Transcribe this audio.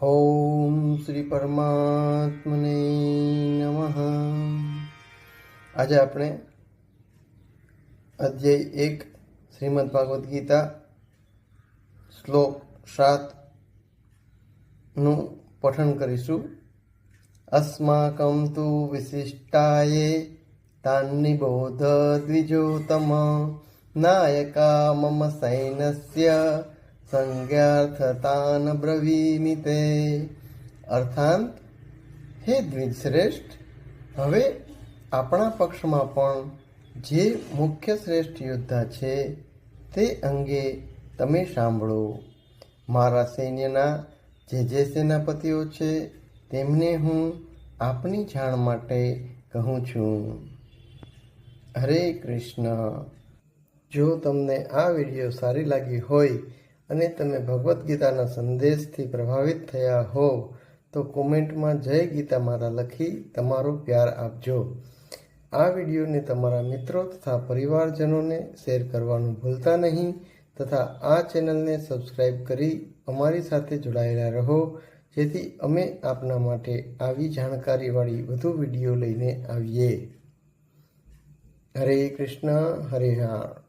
ઓમ શ્રી પરમાત્મને નમઃ। આજે આપણે અધ્યાય 1 શ્રીમદ ભાગવદ્ ગીતા શ્લોક 7નું પઠન કરીશું। અસ્માકં તુ વિશિષ્ટાયે તાન્નિબોધ દ્વિજોતમ નાયકા મમ સૈનસ્ય સંજ્ઞાર્થતાન બ્રવીમિ તે। અર્થાંત, હે દ્વિજશ્રેષ્ઠ, હવે આપણા પક્ષમાં પણ જે મુખ્ય શ્રેષ્ઠ યોદ્ધા છે તે અંગે તમે સાંભળો। મારા સૈન્યના જે સેનાપતિઓ છે તેમને હું આપની જાણ માટે કહું છું। હરે કૃષ્ણ। જો તમને આ વિડીયો સારી લાગી હોય અને તમે ભગવદ્ ગીતાના સંદેશથી પ્રભાવિત થયા હો તો કોમેન્ટમાં જય ગીતા માતા લખી તમારો પ્યાર આપજો। આ વિડીયોને તમારા મિત્રો તથા પરિવારજનોને શેર કરવાનું ભૂલતા નહીં તથા આ ચેનલને સબસ્ક્રાઈબ કરી અમારી સાથે જોડાયેલા રહો, જેથી અમે આપના માટે આવી જાણકારીવાળી વધુ વિડીયો લઈને આવીએ। હરે કૃષ્ણ, હરે રામ।